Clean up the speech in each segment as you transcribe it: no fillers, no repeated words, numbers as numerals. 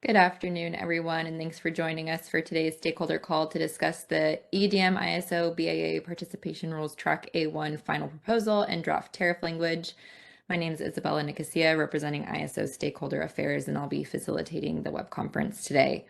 Good afternoon, everyone, and thanks for joining us for today's stakeholder call to discuss the EDM ISO BAA Participation Rules Track A1 final proposal and draft tariff language. My name is Isabella Nicosia, representing ISO Stakeholder Affairs, and I'll be facilitating the web conference today.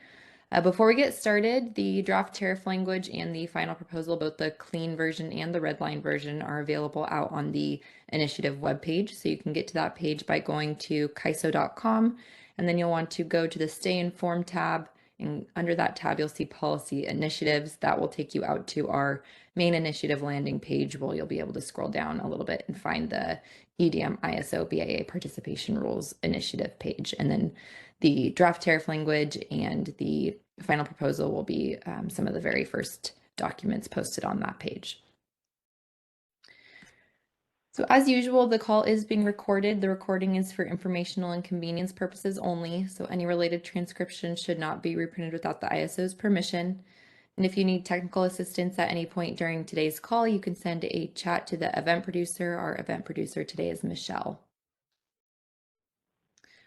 Before we get started, the draft tariff language and the final proposal, both the clean version and the red line version, are available out on the initiative webpage. So you can get to that page by going to kaiso.com, and then you'll want to go to the Stay Informed tab. And under that tab, you'll see Policy Initiatives. That will take you out to our main initiative landing page, where you'll be able to scroll down a little bit and find the EDM ISO BAA Participation Rules Initiative page. And then the draft tariff language and the final proposal will be some of the very first documents posted on that page. So as usual, the call is being recorded. The recording is for informational and convenience purposes only, so any related transcription should not be reprinted without the ISO's permission. And if you need technical assistance at any point during today's call, you can send a chat to the event producer. Our event producer today is Michelle.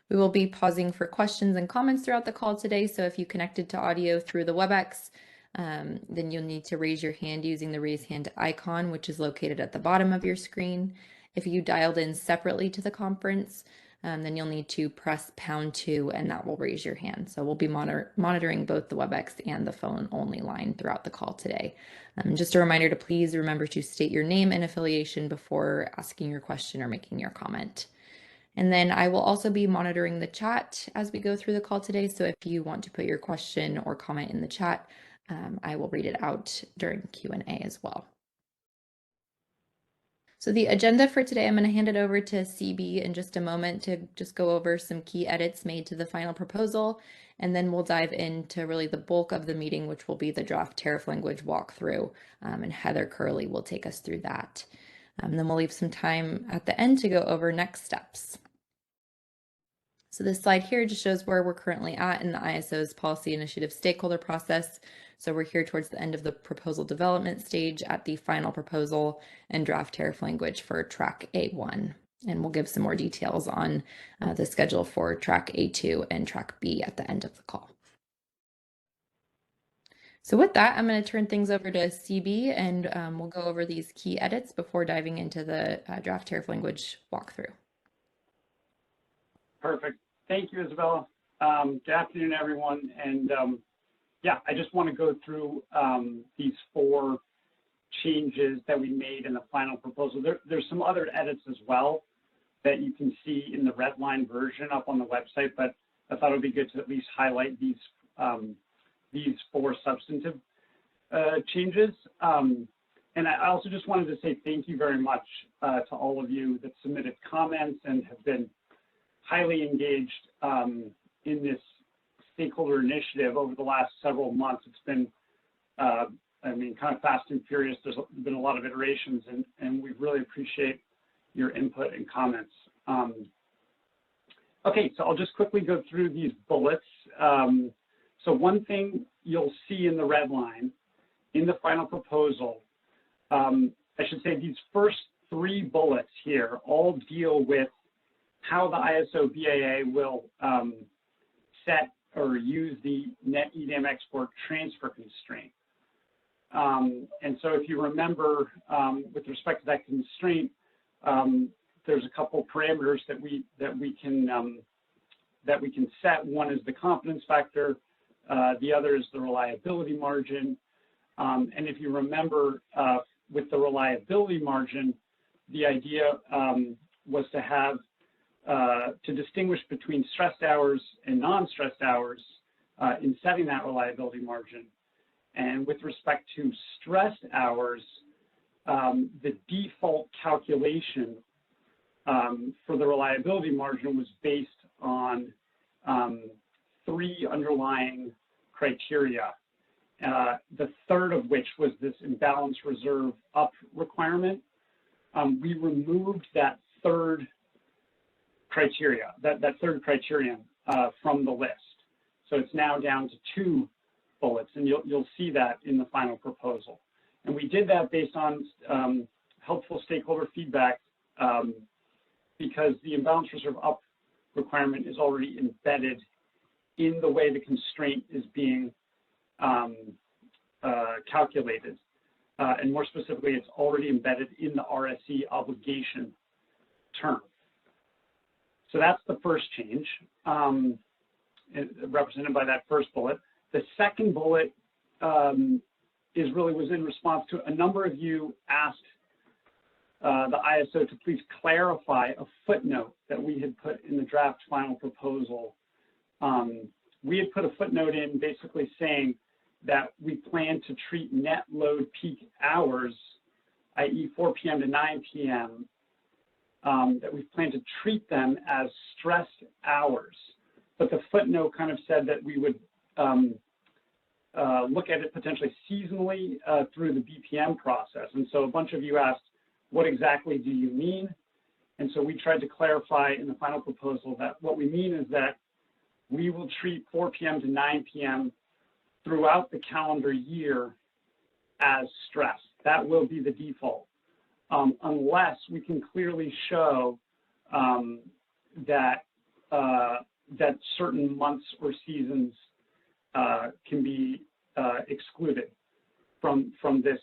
We will be pausing for questions and comments throughout the call today, so if you connected to audio through the WebEx, then you'll need to raise your hand using the raise hand icon, which is located at the bottom of your screen. If you dialed in separately to the conference, then you'll need to press #2 and that will raise your hand. So we'll be monitoring both the WebEx and the phone only line throughout the call today. Just a reminder to please remember to state your name and affiliation before asking your question or making your comment. And then I will also be monitoring the chat as we go through the call today. So if you want to put your question or comment in the chat, I will read it out during Q&A as well. So the agenda for today, I'm going to hand it over to CB in just a moment to just go over some key edits made to the final proposal. And then we'll dive into really the bulk of the meeting, which will be the draft tariff language walkthrough. And Heather Curley will take us through that. Then we'll leave some time at the end to go over next steps. So this slide here just shows where we're currently at in the ISO's policy initiative stakeholder process. So we're here towards the end of the proposal development stage at the final proposal and draft tariff language for track A1. And we'll give some more details on the schedule for track A2 and track B at the end of the call. So with that, I'm going to turn things over to CB and we'll go over these key edits before diving into the draft tariff language walkthrough. Perfect. Thank you, Isabella. Good afternoon, everyone. And yeah, I just want to go through these 4 changes that we made in the final proposal. There's some other edits as well that you can see in the red line version up on the website, but I thought it would be good to at least highlight these 4 substantive changes. And I also just wanted to say thank you very much to all of you that submitted comments and have been highly engaged in this stakeholder initiative over the last several months. It's been, I mean, kind of fast and furious. There's been a lot of iterations, and we really appreciate your input and comments. Okay, so I'll just quickly go through these bullets. So one thing you'll see in the red line in the final proposal, I should say these first 3 bullets here all deal with how the ISO BAA will set or use the net EDM export transfer constraint. And so if you remember, with respect to that constraint, there's a couple parameters that we can set. One is the confidence factor, the other is the reliability margin. And if you remember, with the reliability margin, the idea was to have to distinguish between stressed hours and non-stressed hours in setting that reliability margin. And with respect to stressed hours, the default calculation for the reliability margin was based on 3 underlying criteria, the third of which was this imbalance reserve up requirement. We removed that third criteria, that third criterion from the list. So it's now down to 2 bullets, and you'll see that in the final proposal. And we did that based on helpful stakeholder feedback because the imbalance reserve up requirement is already embedded in the way the constraint is being calculated. And more specifically, it's already embedded in the RSE obligation term. So that's the first change, represented by that first bullet. The second bullet was in response to a number of you asked the ISO to please clarify a footnote that we had put in the draft final proposal. We had put a footnote in basically saying that we plan to treat net load peak hours, i.e. 4 p.m. to 9 p.m., that we plan to treat them as stressed hours. But the footnote kind of said that we would look at it potentially seasonally through the BPM process. And so a bunch of you asked, what exactly do you mean? And so we tried to clarify in the final proposal that what we mean is that we will treat 4 p.m. to 9 p.m. throughout the calendar year as stressed. That will be the default, unless we can clearly show that certain months or seasons can be excluded from this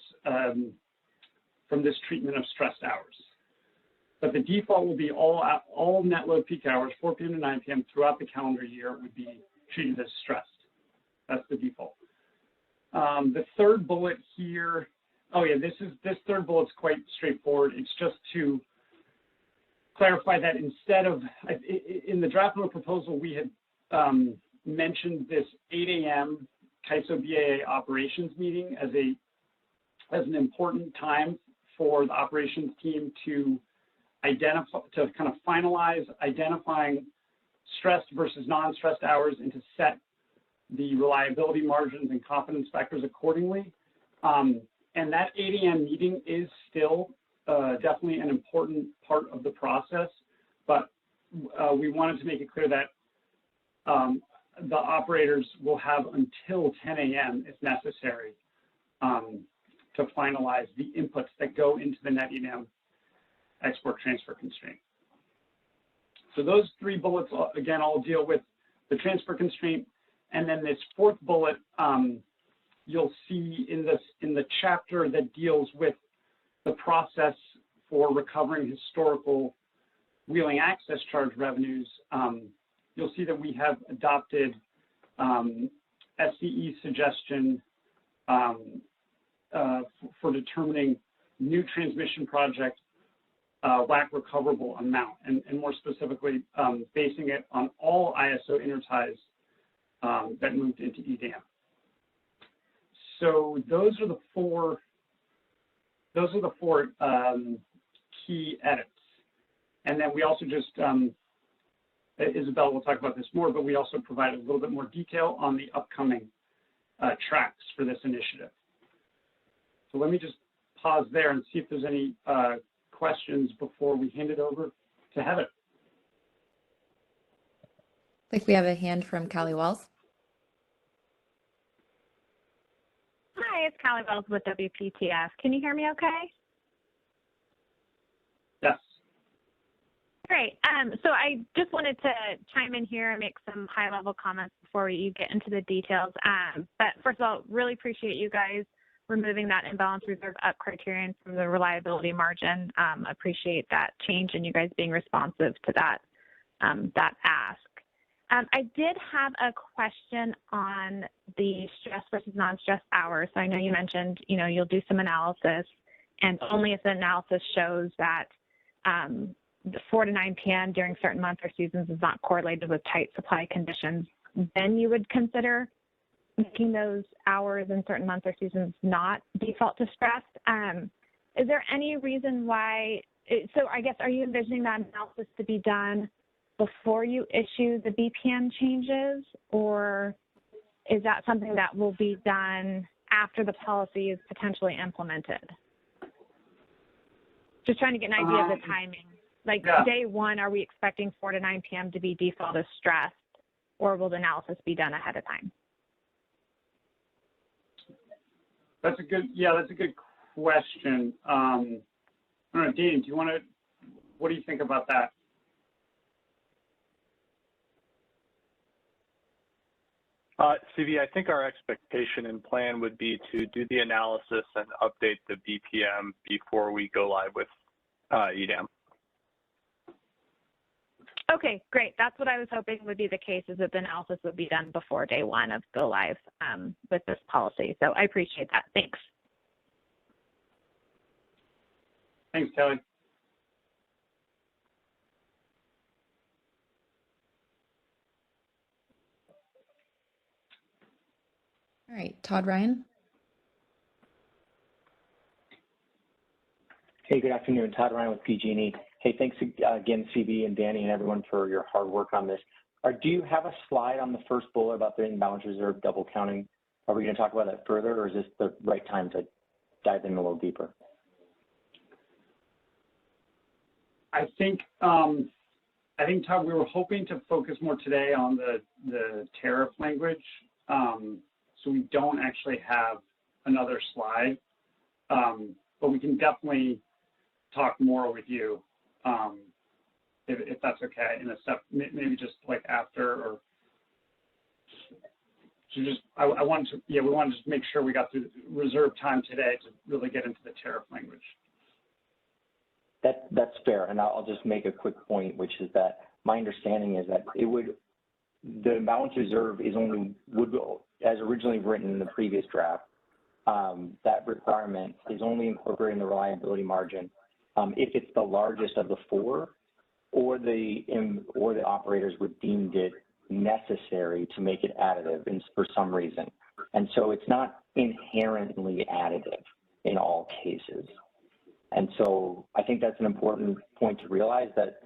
treatment of stressed hours. But the default will be all net load peak hours, 4 p.m. to 9 p.m. throughout the calendar year would be treated as stressed. That's the default. The third bullet here, this third bullet is quite straightforward. It's just to clarify that instead of, in the draft note proposal, we had mentioned this 8 a.m. CAISO BAA operations meeting as an important time for the operations team to kind of finalize identifying stressed versus non-stressed hours and to set the reliability margins and confidence factors accordingly. And that 8 a.m. meeting is still definitely an important part of the process, but we wanted to make it clear that the operators will have until 10 a.m. if necessary to finalize the inputs that go into the net EDM export transfer constraint. So those three bullets, again, all deal with the transfer constraint. And then this fourth bullet, you'll see in the chapter that deals with the process for recovering historical wheeling access charge revenues. You'll see that we have adopted SCE suggestion for determining new transmission project WAC recoverable amount, and more specifically, basing it on all ISO interties that moved into EDAM. So those are the four key edits. And then we also just, Isabel will talk about this more, but we also provide a little bit more detail on the upcoming tracks for this initiative. So let me just pause there and see if there's any questions before we hand it over to Heather. I think we have a hand from Callie Wells. Hi, it's Callie Wells with WPTF. Can you hear me okay? Yes. Great. So I just wanted to chime in here and make some high-level comments before you get into the details. But first of all, really appreciate you guys removing that imbalance reserve up criterion from the reliability margin. Appreciate that change and you guys being responsive to that, that ask. I did have a question on the stress versus non-stress hours. So I know you mentioned, you'll do some analysis, and only if the analysis shows that the 4 to 9 p.m. during certain months or seasons is not correlated with tight supply conditions, then you would consider making those hours in certain months or seasons not default to stress. Is there any reason why, so I guess, are you envisioning that analysis to be done before you issue the BPM changes, or is that something that will be done after the policy is potentially implemented? Just trying to get an idea of the timing. Like day one, are we expecting 4 to 9 p.m. to be default as stressed, or will the analysis be done ahead of time? That's a good question. I don't know, Dean, what do you think about that? CV, I think our expectation and plan would be to do the analysis and update the BPM before we go live with EDAM. Okay, great. That's what I was hoping would be the case, is that the analysis would be done before day one of go live with this policy. So I appreciate that. Thanks. Thanks, Kelly. All right, Todd Ryan. Hey, good afternoon. Todd Ryan with PG&E. Hey, thanks again, CB and Danny and everyone for your hard work on this. Do you have a slide on the first bullet about the imbalance reserve double counting? Are we going to talk about that further, or is this the right time to dive in a little deeper? I think, Todd, we were hoping to focus more today on the tariff language. So we don't actually have another slide, but we can definitely talk more with you if that's okay in a step, maybe just like after, or to just, we wanted to just make sure we got through reserve time today to really get into the tariff language. That's fair, and I'll just make a quick point, which is that my understanding is that the imbalance reserve is as originally written in the previous draft, that requirement is only incorporating the reliability margin if it's the largest of the four, or the operators would deem it necessary to make it additive for some reason. And so it's not inherently additive in all cases. And so I think that's an important point to realize, that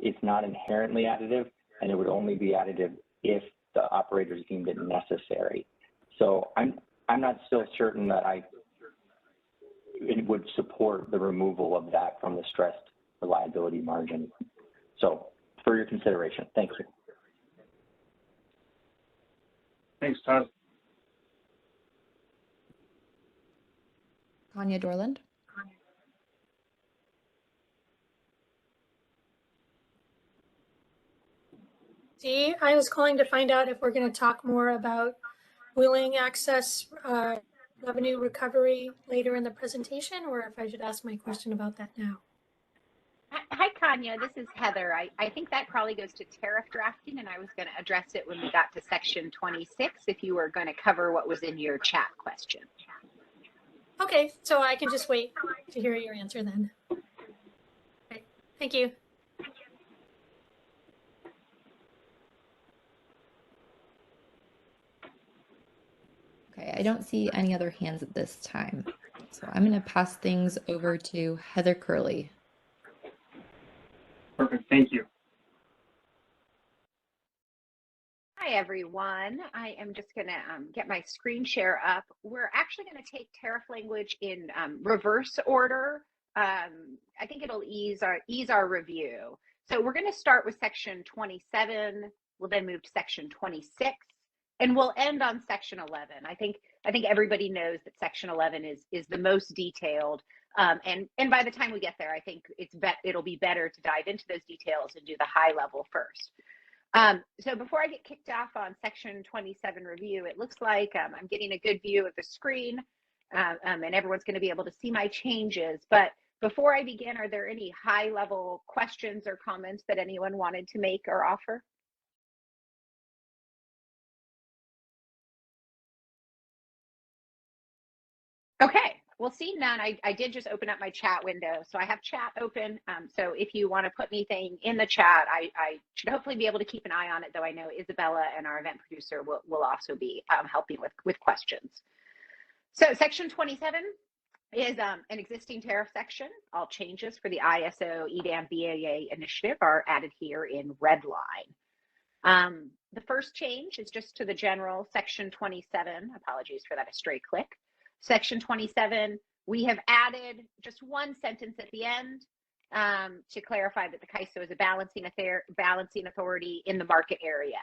it's not inherently additive, and it would only be additive if the operators deemed it necessary. So I'm not still certain that it would support the removal of that from the stressed reliability margin. So for your consideration, thank you. Thanks, Todd. Tanya Dorland. I was calling to find out if we're going to talk more about wheeling access revenue recovery later in the presentation, or if I should ask my question about that now. Hi, Tanya. This is Heather. I think that probably goes to tariff drafting, and I was going to address it when we got to section 26, if you were going to cover what was in your chat question. Okay, so I can just wait to hear your answer then. Okay, thank you. Okay, I don't see any other hands at this time. So I'm going to pass things over to Heather Curley. Perfect, thank you. Hi, everyone. I am just going to get my screen share up. We're actually going to take tariff language in reverse order. I think it'll ease our review. So we're going to start with section 27. We'll then move to section 26. And we'll end on section 11. I think everybody knows that section 11 is the most detailed. And by the time we get there, I think it'll be better to dive into those details and do the high level first. So before I get kicked off on section 27 review, it looks like I'm getting a good view of the screen, and everyone's going to be able to see my changes. But before I begin, are there any high level questions or comments that anyone wanted to make or offer? Okay, well, see none. I did just open up my chat window, so I have chat open. So if you want to put anything in the chat, I should hopefully be able to keep an eye on it, though I know Isabella and our event producer will also be helping with questions. So section 27 is an existing tariff section. All changes for the ISO EDAM BAA initiative are added here in red line. The first change is just to the general section 27. Apologies for that, a stray click. Section 27, we have added just one sentence at the end to clarify that the CAISO is a balancing authority in the market area.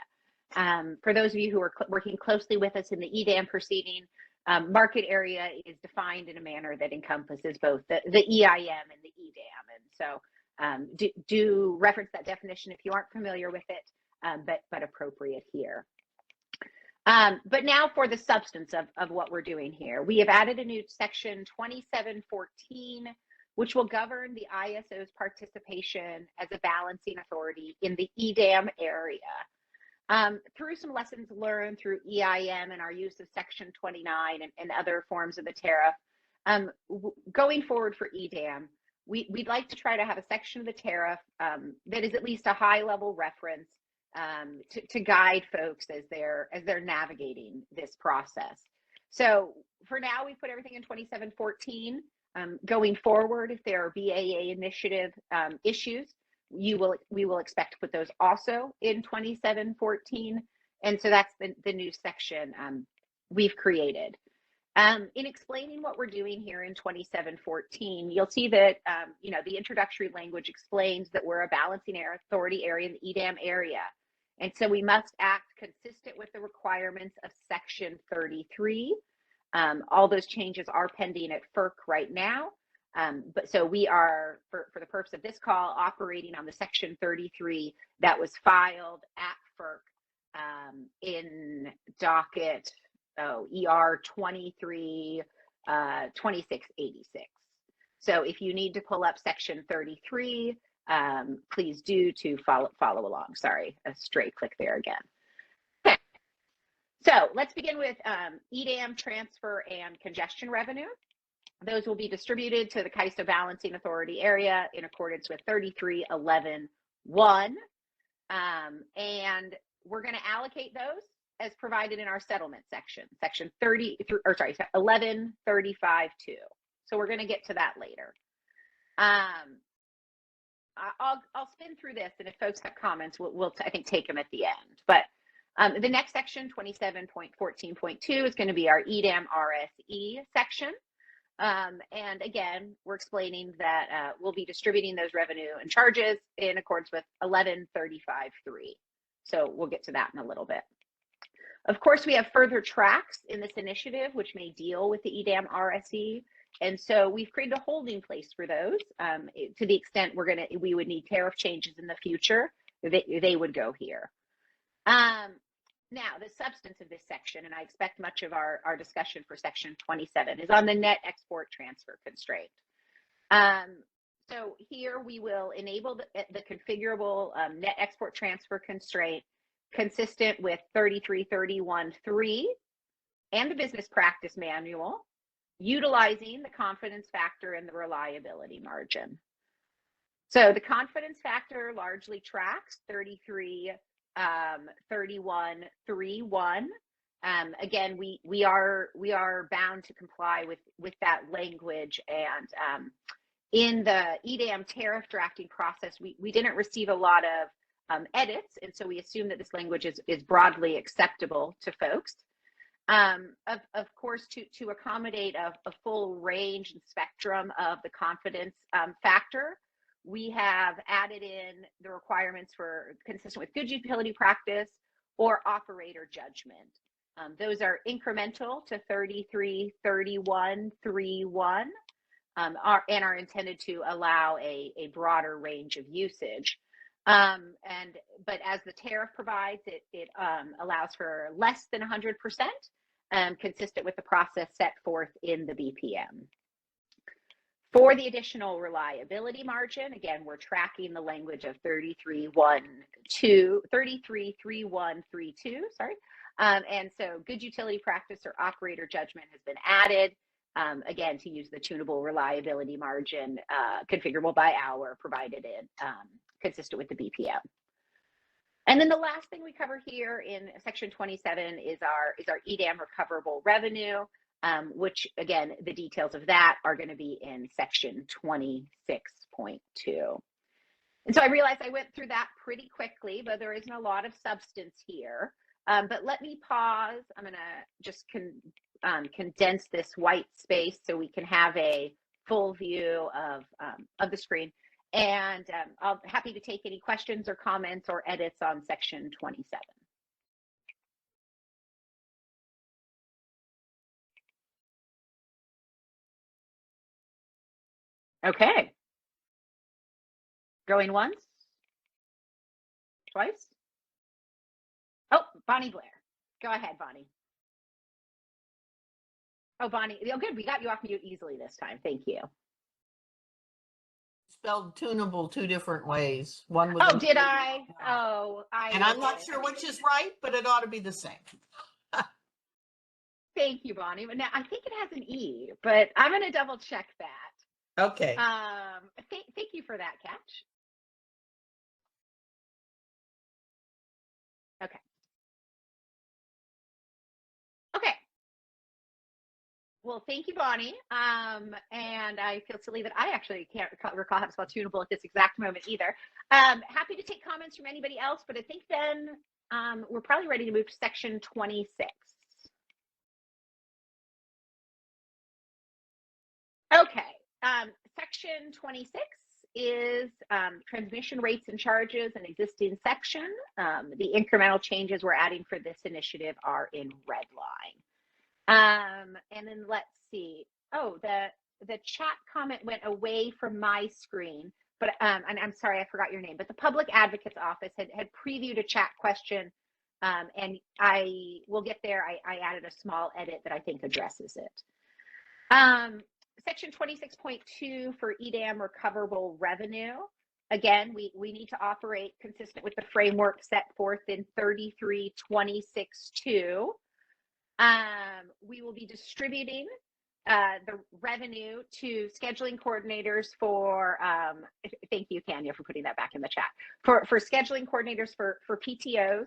For those of you who are working closely with us in the EDAM proceeding, market area is defined in a manner that encompasses both the EIM and the EDAM. And so do reference that definition if you aren't familiar with it, but appropriate here. But now for the substance of what we're doing here. We have added a new section 2714, which will govern the ISO's participation as a balancing authority in the EDAM area. Through some lessons learned through EIM and our use of section 29 and other forms of the tariff, going forward for EDAM, we'd like to try to have a section of the tariff that is at least a high level reference to guide folks as they're navigating this process. So for now, we put everything in 2714. Going forward, if there are BAA initiative issues, we will expect to put those also in 2714. And so that's the new section we've created. In explaining what we're doing here in 2714, you'll see that the introductory language explains that we're a balancing authority area in the EDAM area. And so we must act consistent with the requirements of section 33. All those changes are pending at FERC right now. But so we are, for the purpose of this call, operating on the section 33 that was filed at FERC in docket ER 23 2686. So if you need to pull up section 33, please do to follow along. Sorry, a stray click there again. Okay. So let's begin with EDAM transfer and congestion revenue. Those will be distributed to the CAISO Balancing Authority area in accordance with 3311.1. And we're going to allocate those as provided in our settlement section, section 1135.2. So we're going to get to that later. I'll spin through this, and if folks have comments, we'll I think take them at the end. But the next section, 27.14.2, is going to be our EDAM RSE section. And again, we're explaining that we'll be distributing those revenue and charges in accordance with 1135.3. So we'll get to that in a little bit. Of course, we have further tracks in this initiative, which may deal with the EDAM RSE. And so we've created a holding place for those. To the extent we would need tariff changes in the future, they would go here. Now, the substance of this section, and I expect much of our discussion for section 27, is on the net export transfer constraint. So here we will enable the configurable net export transfer constraint consistent with 3331.3 and the business practice manual, utilizing the confidence factor and the reliability margin. So the confidence factor largely tracks 3331.31. Again, we are bound to comply with that language, and in the EDAM tariff drafting process, we didn't receive a lot of edits, and so we assume that this language is broadly acceptable to folks. Of course, to accommodate a full range and spectrum of the confidence factor, we have added in the requirements for consistent with good utility practice or operator judgment. Those are incremental to 3331.31 and are intended to allow a broader range of usage. But as the tariff provides, it allows for less than 100%, consistent with the process set forth in the BPM. For the additional reliability margin, again, we're tracking the language of 3331.32, sorry. And so good utility practice or operator judgment has been added, again, to use the tunable reliability margin configurable by hour provided in consistent with the BPM. And then the last thing we cover here in section 27 is our EDAM recoverable revenue, which again, the details of that are going to be in section 26.2. And so I realized I went through that pretty quickly, but there isn't a lot of substance here. But let me pause. I'm going to just condense this white space so we can have a full view of the screen. And I'll be happy to take any questions or comments or edits on section 27. Okay. Going once, twice. Oh, Bonnie Blair. Go ahead, Bonnie. Oh, Bonnie. Oh, good. We got you off mute easily this time. Thank you. Spelled tunable 2 different ways. One with Oh, an did E. I? Oh, And I'm not sure which is right, but it ought to be the same. Thank you, Bonnie. But now I think it has an E, but I'm going to double check that. Okay. Thank you for that catch. Okay. Okay. Well, thank you, Bonnie. And I feel silly that I actually can't recall how to spell tunable at this exact moment either. Happy to take comments from anybody else, but I think then we're probably ready to move to section 26. Okay, section 26 is transmission rates and charges, an existing section. The incremental changes we're adding for this initiative are in red line. And then let's see. Oh, the chat comment went away from my screen, but and I'm sorry, I forgot your name, but the Public Advocate's Office had previewed a chat question, and I will get there. I added a small edit that I think addresses it. Section 26.2 for EDAM recoverable revenue. Again, we need to operate consistent with the framework set forth in 33.26.2. We will be distributing the revenue to scheduling coordinators for, thank you, Kanya, for putting that back in the chat, for scheduling coordinators for PTOs,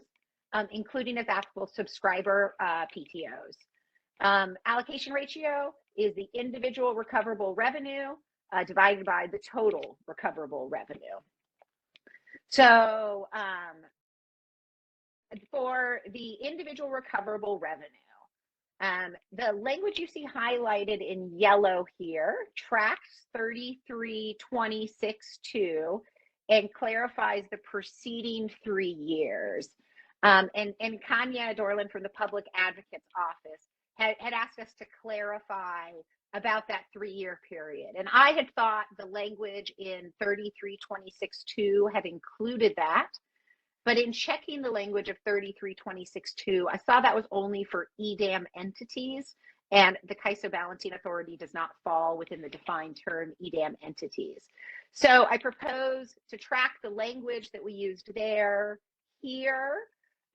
including as applicable subscriber PTOs. Allocation ratio is the individual recoverable revenue divided by the total recoverable revenue. So for the individual recoverable revenue, the language you see highlighted in yellow here tracks 33.26.2 and clarifies the preceding 3 years. And Kanya Dorland from the Public Advocate's Office had asked us to clarify about that 3-year period. And I had thought the language in 33.26.2 had included that. But in checking the language of 33.26.2, I saw that was only for EDAM entities, and the CAISO Balancing Authority does not fall within the defined term EDAM entities. So I propose to track the language that we used there here,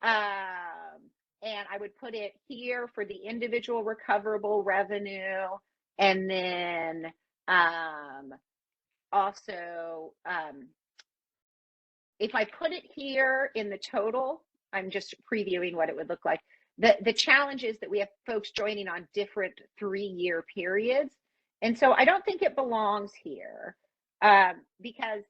and I would put it here for the individual recoverable revenue, and then also, if I put it here in the total, I'm just previewing what it would look like. The challenge is that we have folks joining on different 3-year periods. And so I don't think it belongs here because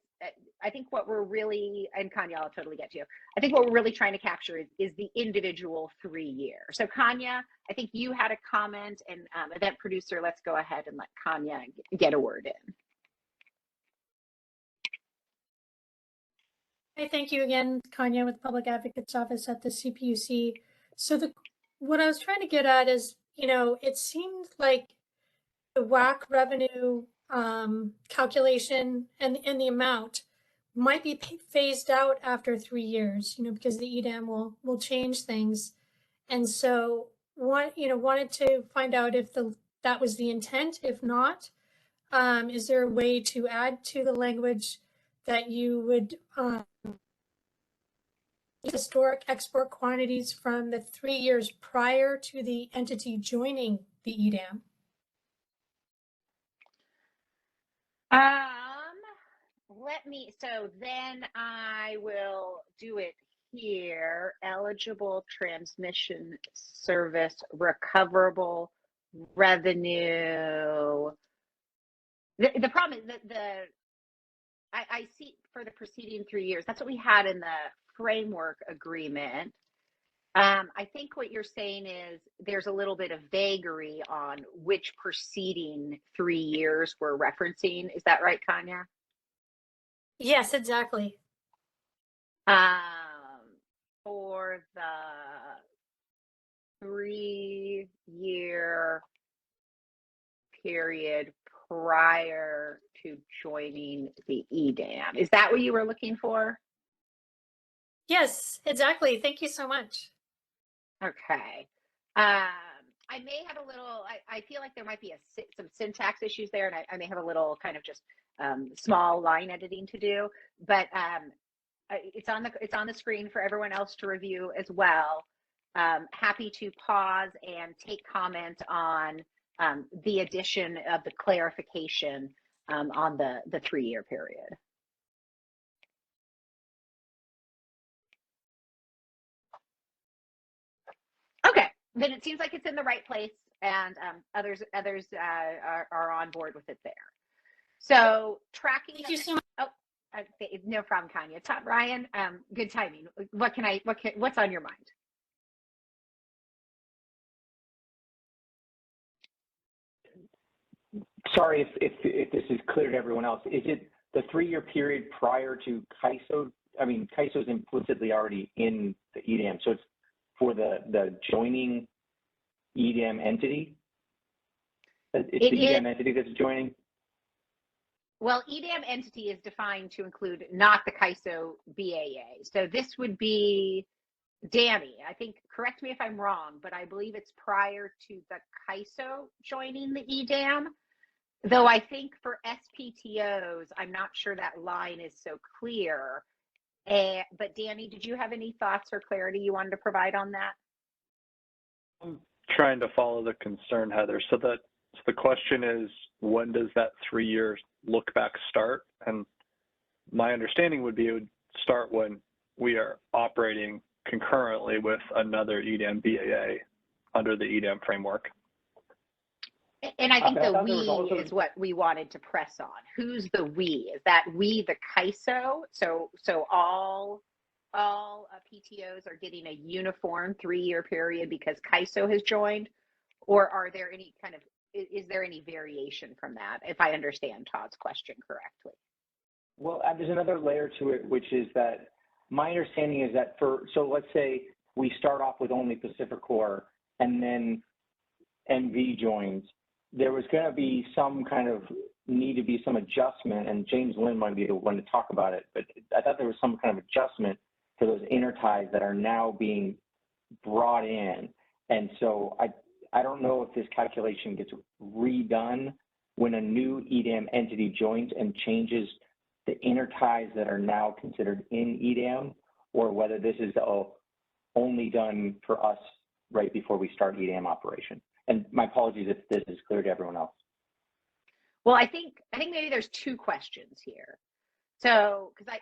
I think what we're really, and Kanya, I'll totally get to you. I think what we're really trying to capture is the individual 3-year. So Kanya, I think you had a comment, and event producer, let's go ahead and let Kanya get a word in. Hey, thank you again, Kanya with Public Advocate's Office at the CPUC. So what I was trying to get at is, it seemed like the WAC revenue calculation and the amount might be phased out after 3 years, because the EDAM will change things. And so wanted to find out if that was the intent. If not, is there a way to add to the language that you would historic export quantities from the 3 years prior to the entity joining the EDAM? So then I will do it here. Eligible transmission service recoverable revenue. The problem is that I see for the preceding 3 years, that's what we had in the framework agreement. I think what you're saying is there's a little bit of vagary on which preceding 3 years we're referencing. Is that right, Kanya? Yes, exactly. For the 3-year period prior to joining the EDAM. Is that what you were looking for? Yes, exactly. Thank you so much. Okay. I may have a little, I feel like there might be some syntax issues there, and I may have a little kind of just small line editing to do, but it's on the screen for everyone else to review as well. Happy to pause and take comment on the addition of the clarification on the 3-year period. Okay, then it seems like it's in the right place, and others are on board with it there. So tracking. Thank you so much. Oh, okay, no problem, Kanya. Ryan, good timing. What's on your mind? Sorry if this is clear to everyone else. Is it the 3-year period prior to CAISO? I mean, CAISO is implicitly already in the EDAM, so it's for the joining EDAM entity? It's the EDAM entity that's joining? Well, EDAM entity is defined to include not the CAISO BAA. So this would be, Danny, I think, correct me if I'm wrong, but I believe it's prior to the CAISO joining the EDAM. Though I think for SPTOs, I'm not sure that line is so clear. But Danny, did you have any thoughts or clarity you wanted to provide on that? I'm trying to follow the concern, Heather. So the question is, when does that 3-year look back start? And my understanding would be it would start when we are operating concurrently with another EDAM BAA under the EDAM framework. And I think the we is what we wanted to press on. Who's the we? Is that we the CAISO? So all PTOs are getting a uniform 3-year period because CAISO has joined, or are there any kind of, is there any variation from that, if I understand Todd's question correctly? Well, there's another layer to it, which is that my understanding is that so let's say we start off with only PacifiCorp and then NV joins, there was going to be some kind of need to be some adjustment, and James Lynn might be the one to talk about it, but I thought there was some kind of adjustment for those interties that are now being brought in. And so I don't know if this calculation gets redone when a new EDAM entity joins and changes the interties that are now considered in EDAM, or whether this is only done for us right before we start EDAM operation. And my apologies if this is clear to everyone else. Well, I think maybe there's 2 questions here. So, because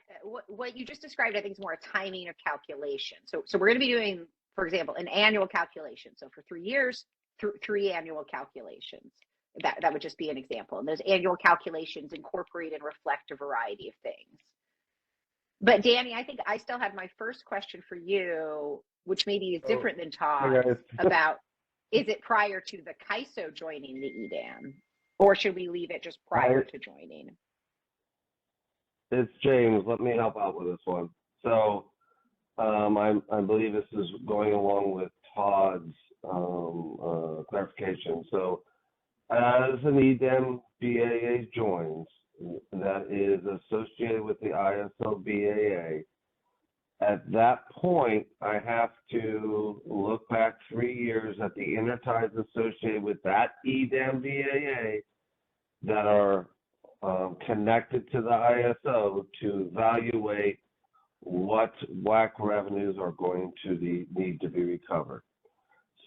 what you just described, I think is more a timing of calculation. So we're going to be doing, for example, an annual calculation. So for 3 years, 3 annual calculations. That would just be an example. And those annual calculations incorporate and reflect a variety of things. But Danny, I think I still have my first question for you, which maybe is different than Todd, about is it prior to the CAISO joining the EDAM, or should we leave it just prior to joining? It's James. Let me help out with this one. So I believe this is going along with Todd's clarification. So as an EDAM BAA joins that is associated with the ISO BAA, at that point, I have to look back 3 years at the interties associated with that EDAM BAA that are connected to the ISO to evaluate what WAC revenues are going to need to be recovered.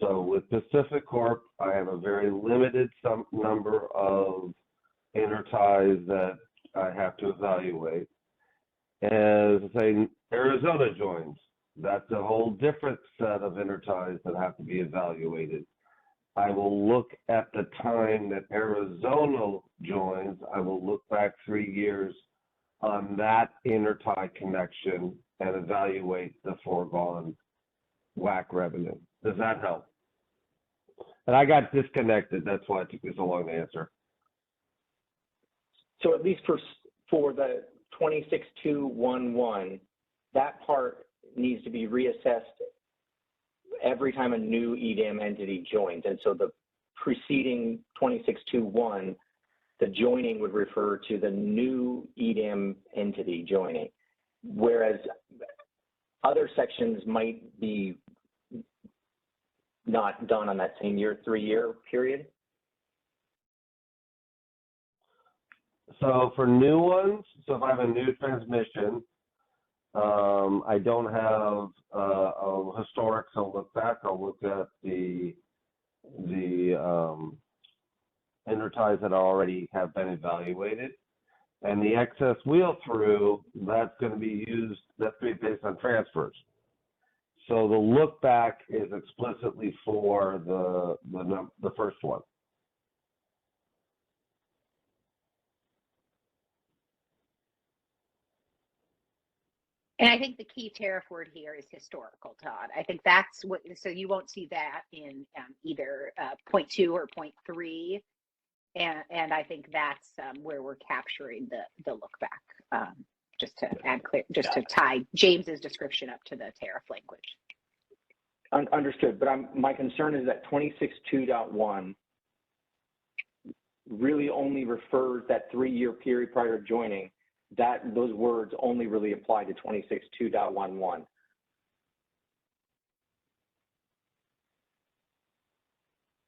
So with PacifiCorp, I have a very limited number of interties that I have to evaluate. As I say, Arizona joins. That's a whole different set of interties that have to be evaluated. I will look at the time that Arizona joins. I will look back 3 years on that intertie connection and evaluate the foregone WAC revenue. Does that help? And I got disconnected. That's why it took me so long to answer. So at least for the 26211, that part needs to be reassessed every time a new EDAM entity joins. And so the preceding 2621, the joining would refer to the new EDAM entity joining, whereas other sections might be not done on that same year, 3-year period? So for new ones, so if I have a new transmission, I don't have a historic, so look back, I'll look at the interties that already have been evaluated. And the excess wheel through, that's going to be used, that's going to be based on transfers. So the look back is explicitly for the first one. And I think the key tariff word here is historical, Todd. I think that's what, so you won't see that in either 0.2 or 0.3. And I think that's where we're capturing the look back, just to add clear, just to tie James's description up to the tariff language. Understood, but my concern is that 26.2.1 really only refers that 3-year period prior to joining. That those words only really apply to 26.2.11.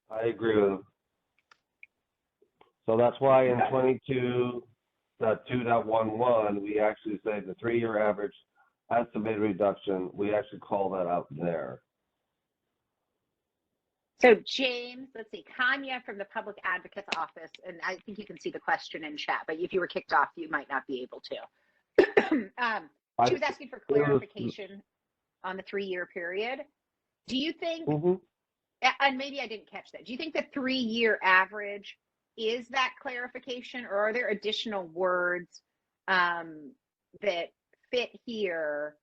I agree with him. So that's why in 22.2.11, we actually say the 3-year average estimated reduction, we actually call that out there. So James, let's see, Kanya from the Public Advocate's Office, and I think you can see the question in chat, but if you were kicked off, you might not be able to. She was asking for clarification on the 3-year period. Do you think, and maybe I didn't catch that, do you think the 3-year average is that clarification, or are there additional words that fit here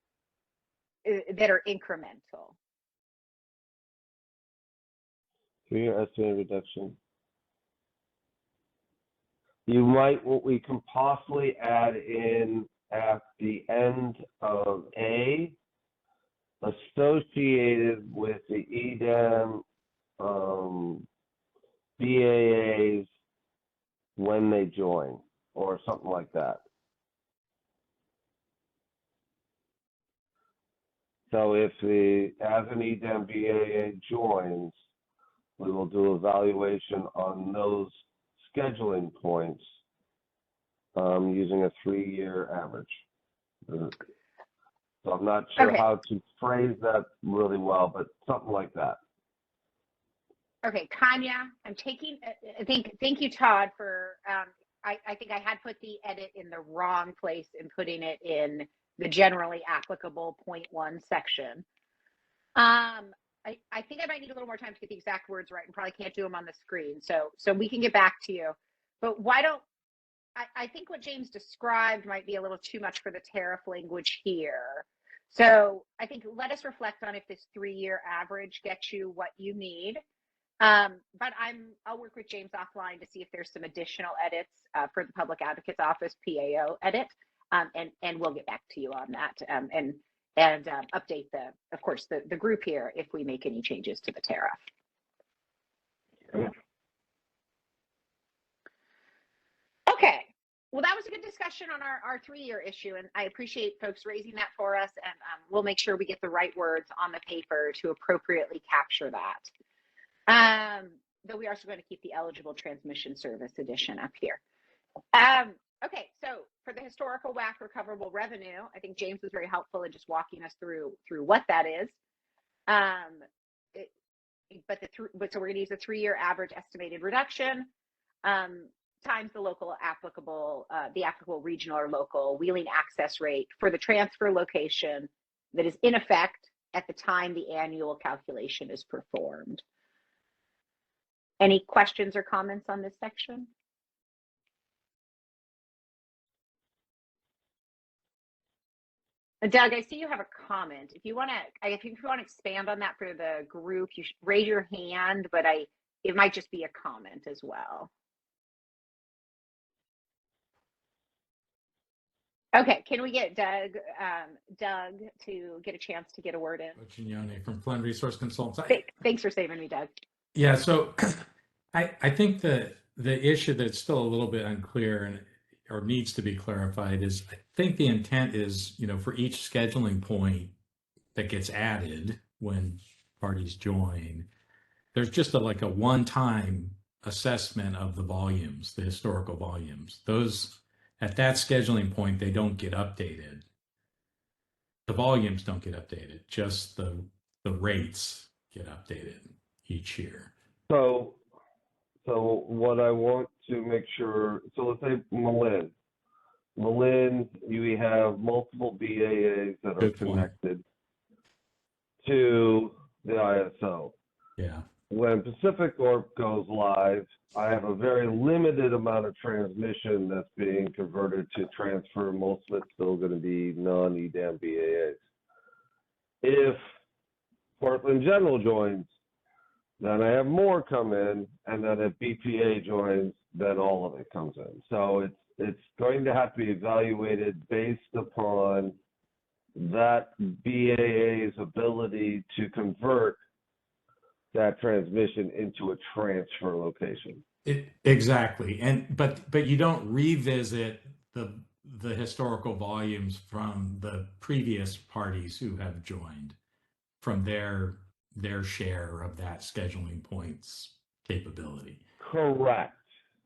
that are incremental? 3-year estimated reduction. You might, what we can possibly add in at the end of A, associated with the EDEM BAAs when they join, or something like that. So if as an EDEM BAA joins, we will do evaluation on those scheduling points using a 3-year average. So I'm not sure how to phrase that really well, but something like that. Okay, Kanya, I'm taking, thank you, Todd, for, I think I had put the edit in the wrong place and putting it in the generally applicable 0.1 section. I think I might need a little more time to get the exact words right, and probably can't do them on the screen. So we can get back to you. But why don't, I think what James described might be a little too much for the tariff language here. So I think let us reflect on if this 3-year average gets you what you need. But I'll work with James offline to see if there's some additional edits for the Public Advocate's Office PAO edit, and we'll get back to you on that. And update of course, the group here if we make any changes to the tariff. Okay, well, that was a good discussion on our 3-year issue, and I appreciate folks raising that for us, and we'll make sure we get the right words on the paper to appropriately capture that. Though we are also going to keep the eligible transmission service edition up here. Okay, so for the historical WAC recoverable revenue, I think James was very helpful in just walking us through what that is. So we're going to use the 3-year average estimated reduction times the local applicable, the applicable regional or local wheeling access rate for the transfer location that is in effect at the time the annual calculation is performed. Any questions or comments on this section? Doug, I see you have a comment. If you want to expand on that for the group, you should raise your hand, but it might just be a comment as well. Okay, can we get Doug to get a chance to get a word in? Chignone from Flynn Resource Consultants. Thanks for saving me, Doug. Yeah, so I think the issue that's still a little bit unclear or needs to be clarified is, I think the intent is, for each scheduling point that gets added when parties join, there's just like a one-time assessment of the volumes, the historical volumes. Those at that scheduling point, they don't get updated. The volumes don't get updated, just the rates get updated each year. So what I want to make sure, so let's say Malin, you have multiple BAAs that are Good point. connected to the ISO. Yeah. When Pacific Corp goes live, I have a very limited amount of transmission that's being converted to transfer. Most of it's still going to be non-EDAM BAAs. If Portland General joins, then I have more come in, and then if BPA joins, then all of it comes in. So it's going to have to be evaluated based upon that BAA's ability to convert that transmission into a transfer location. Exactly. But you don't revisit the historical volumes from the previous parties who have joined from their share of that scheduling points capability. Correct.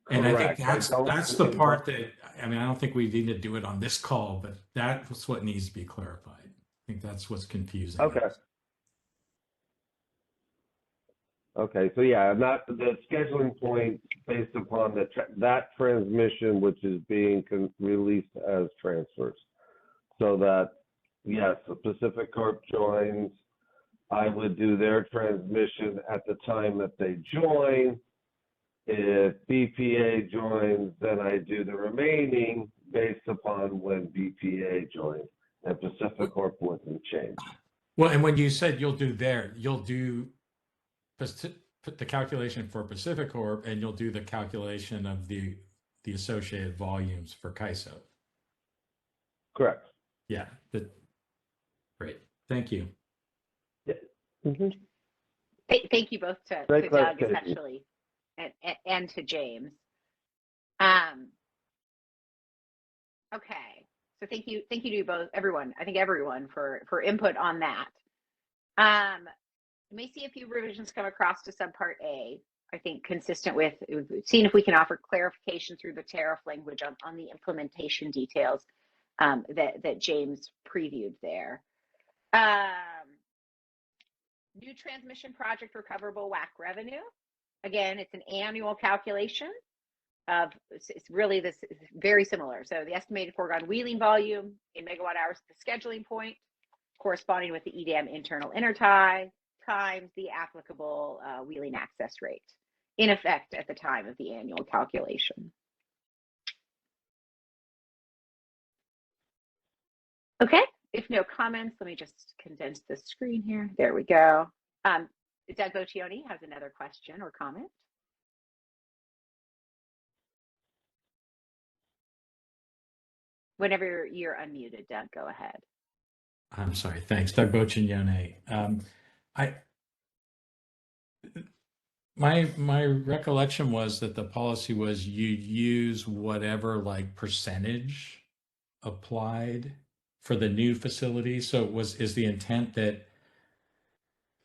And I think Correct. that's the part that, I mean, I don't think we need to do it on this call, but that's what needs to be clarified. I think that's what's confusing. Okay. Okay, so yeah, not the scheduling point based upon that transmission, which is being released as transfers. So that, yes, the Pacific Corp joins, I would do their transmission at the time that they join. If BPA joins, then I do the remaining based upon when BPA joins, and Pacific Corp wouldn't change. Well, and when you said you'll do the calculation for Pacific Corp, and you'll do the calculation of the associated volumes for CAISO. Correct. Yeah. Great. Thank you. Yeah. Mm-hmm. Thank you both to Doug especially, and to James. Okay, so thank you to both, everyone. I think everyone for input on that. You may see a few revisions come across to subpart A. I think consistent with seeing if we can offer clarification through the tariff language on the implementation details that James previewed there. New transmission project recoverable WAC revenue. Again, it's an annual calculation of, it's really this is very similar. So the estimated foregone wheeling volume in megawatt hours at the scheduling point, corresponding with the EDAM internal intertie times the applicable wheeling access rate in effect at the time of the annual calculation. Okay, if no comments, let me just condense the screen here. There we go. Doug Boccioni has another question or comment. Whenever you're unmuted, Doug, go ahead. I'm sorry. Thanks, Doug Boccioni. My recollection was that the policy was you use whatever like percentage applied for the new facility. So is the intent that,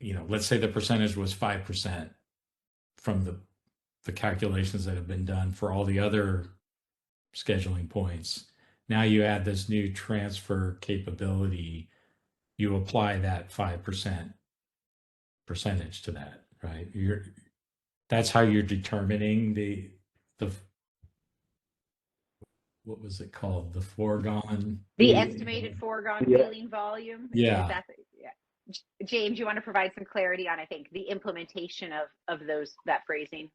let's say the percentage was 5% from the calculations that have been done for all the other scheduling points. Now you add this new transfer capability, you apply that 5% percentage to that, right? That's how you're determining the what was it called? The foregone. The estimated foregone wheeling volume. Yeah. James, you want to provide some clarity on, I think, the implementation of that phrasing?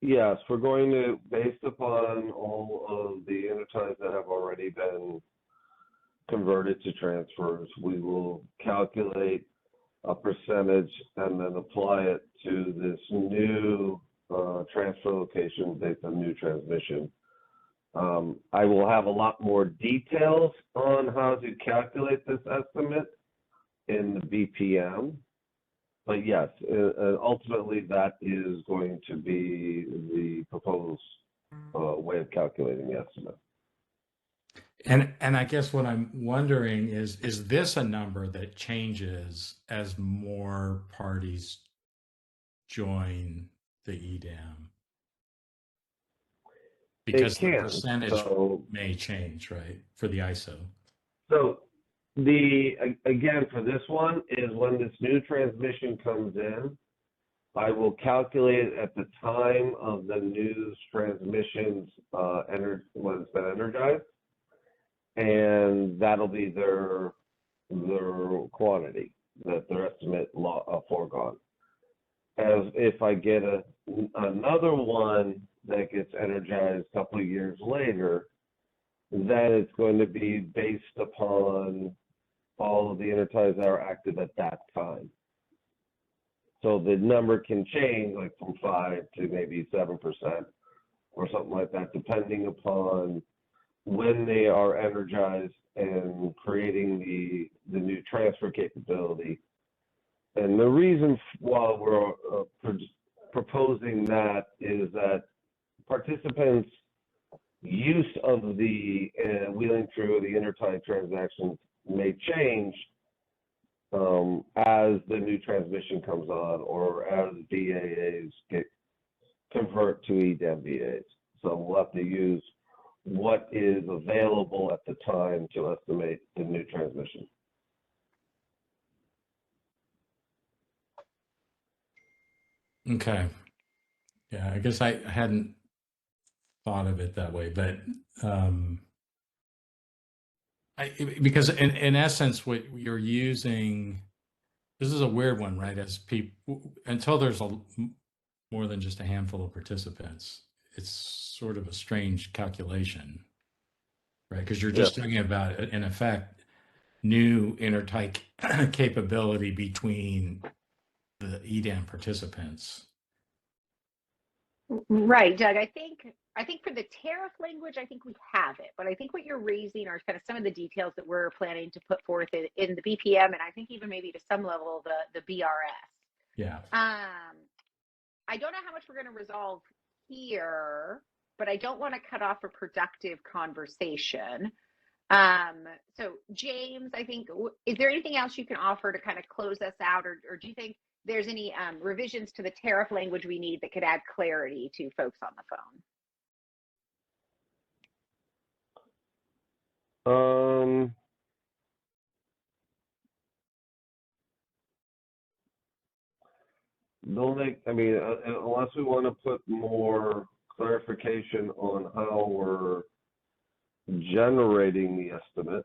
Yes, we're going to, based upon all of the interties that have already been converted to transfers, we will calculate a percentage and then apply it to this new transfer location based on new transmission. I will have a lot more details on how to calculate this estimate in the BPM. But yes, ultimately that is going to be the proposed way of calculating the estimate. And I guess what I'm wondering is this a number that changes as more parties join the EDAM? It Because the can. percentage So, may change, right, for the ISO. so again, for this one is when this new transmission comes in, I will calculate it at the time of the news transmissions when it's been energized, and that'll be their quantity, their estimate foregone. As if I get another one that gets energized a couple of years later, then it's going to be based upon all of the energized that are active at that time. So the number can change, like from 5 to maybe 7% or something like that, depending upon when they are energized and creating the new transfer capability. And the reason why we're proposing that is that participants' use of the wheeling through the intertie transactions may change as the new transmission comes on or as BAAs convert to EDAM BAAs. So we'll have to use what is available at the time to estimate the new transmission. Okay. Yeah, I guess I hadn't thought of it that way, but because in essence, what you're using, this is a weird one, right? As people, until there's more than just a handful of participants, it's sort of a strange calculation, right? Because you're just talking about, in effect, new intertie capability between the EDAM participants. Right, Doug. I think for the tariff language, I think we have it. But I think what you're raising are kind of some of the details that we're planning to put forth in the BPM, and I think even maybe to some level the BRS. Yeah. I don't know how much we're going to resolve here, but I don't want to cut off a productive conversation. So James, I think, is there anything else you can offer to kind of close us out, or do you think there's any revisions to the tariff language we need that could add clarity to folks on the phone? Unless we want to put more clarification on how we're generating the estimate,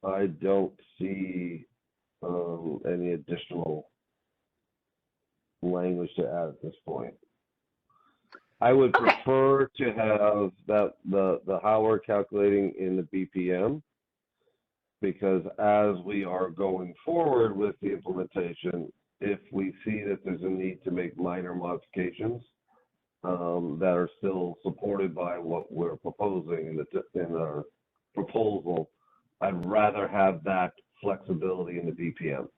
I don't see any additional language to add at this point. I would prefer to have the how we're calculating in the BPM, because as we are going forward with the implementation, if we see that there's a need to make minor modifications that are still supported by what we're proposing in our proposal, I'd rather have that flexibility in the BPM.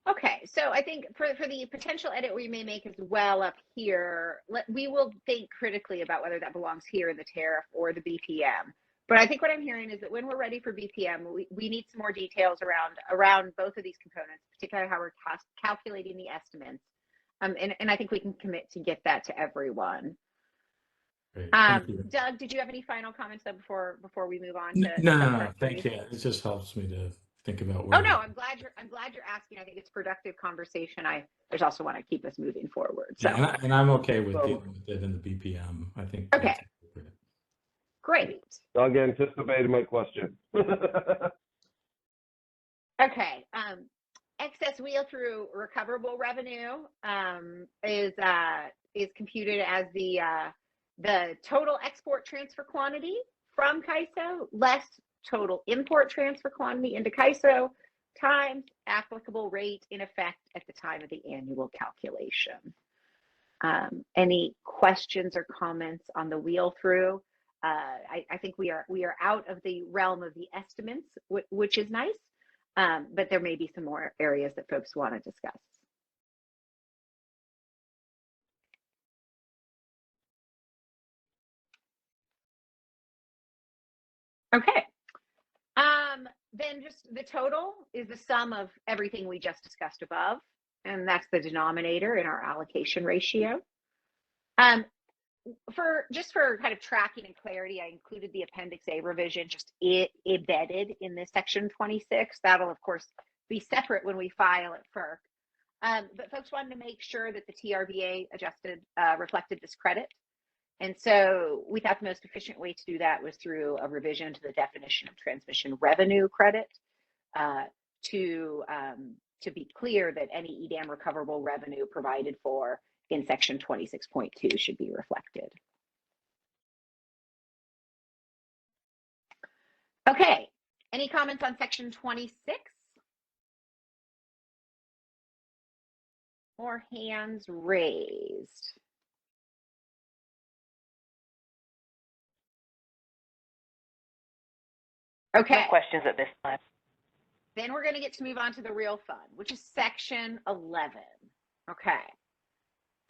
Okay, so I think for the potential edit we may make as well up here, we will think critically about whether that belongs here in the tariff or the BPM. But I think what I'm hearing is that when we're ready for BPM, we need some more details around both of these components, particularly how we're calculating the estimates. And I think we can commit to get that to everyone. Great. Thank you. Doug, did you have any final comments though before we move on to No. Thank you. It just helps me to think about where. Oh no, I'm glad you're asking. I think it's productive conversation. I also want to keep us moving forward. So yeah, and I'm okay with dealing with it in the BPM. I think. Okay. Great. Doug anticipated my question. Okay. Excess wheel through recoverable revenue is computed as the total export transfer quantity from CAISO less total import transfer quantity into CAISO times applicable rate in effect at the time of the annual calculation. Any questions or comments on the wheel through? I think we are out of the realm of the estimates, which is nice, but there may be some more areas that folks want to discuss. Okay. Then just the total is the sum of everything we just discussed above. and that's the denominator in our allocation ratio. For kind of tracking and clarity, I included the Appendix A revision just embedded in this Section 26. That'll, of course, be separate when we file at FERC. But folks wanted to make sure that the TRBA reflected this credit. And so we thought the most efficient way to do that was through a revision to the definition of transmission revenue credit to be clear that any EDAM recoverable revenue provided for in Section 26.2 should be reflected. Okay, any comments on Section 26? More hands raised. Okay. No questions at this time. Then we're going to get to move on to the real fun, which is Section 11. Okay.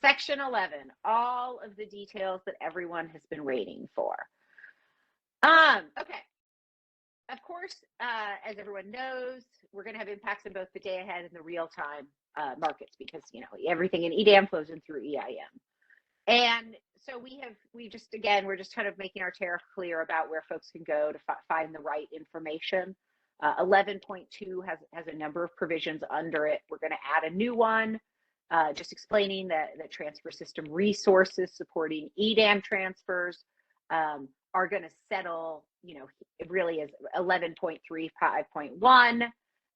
Section 11, all of the details that everyone has been waiting for. Okay. Of course, as everyone knows, we're going to have impacts in both the day ahead and the real-time markets because, you know, everything in EDAM flows in through EIM. And so we're just kind of making our tariff clear about where folks can go to find the right information. 11.2 has a number of provisions under it. We're going to add a new one, just explaining that the transfer system resources supporting EDAM transfers are going to settle, you know, it really is 11.35.1,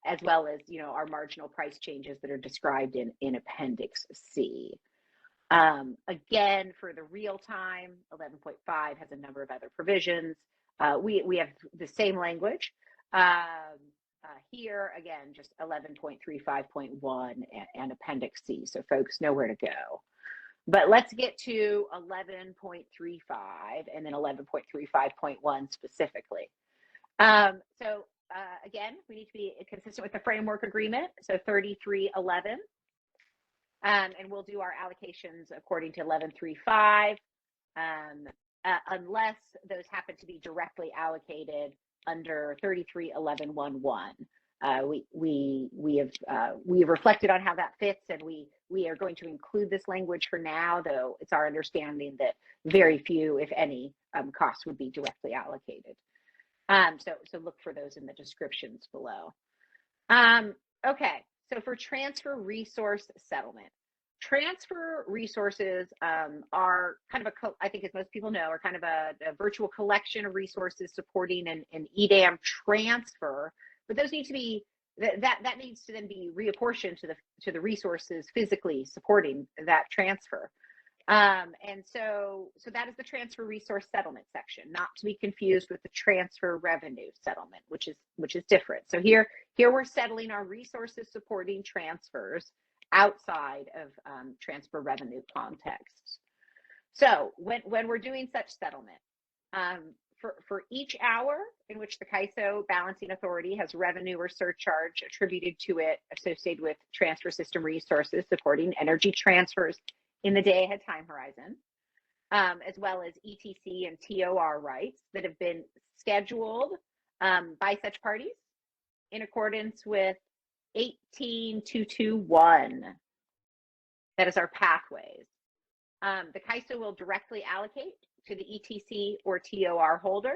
as well as, you know, our marginal price changes that are described in Appendix C. Again, for the real time, 11.5 has a number of other provisions. We have the same language. Here, again, just 11.35.1 and Appendix C, so folks know where to go. But let's get to 11.35 and then 11.35.1 specifically. Again, we need to be consistent with the framework agreement, so 3311. And we'll do our allocations according to 11.35, unless those happen to be directly allocated under 3311.11. We have reflected on how that fits, and we are going to include this language for now, though it's our understanding that very few, if any, costs would be directly allocated. So look for those in the descriptions below. Okay, so for transfer resource settlement. Transfer resources are kind of I think as most people know, are kind of a virtual collection of resources supporting an EDAM transfer, but those need to be, that needs to then be reapportioned to the resources physically supporting that transfer. And so that is the transfer resource settlement section, not to be confused with the transfer revenue settlement, which is different. So here we're settling our resources supporting transfers outside of transfer revenue contexts. So when we're doing such settlement, for each hour in which the CAISO balancing authority has revenue or surcharge attributed to it associated with transfer system resources supporting energy transfers in the day ahead time horizon, as well as ETC and TOR rights that have been scheduled by such parties in accordance with 18221. That is our pathways. The CAISO will directly allocate to the ETC or TOR holder,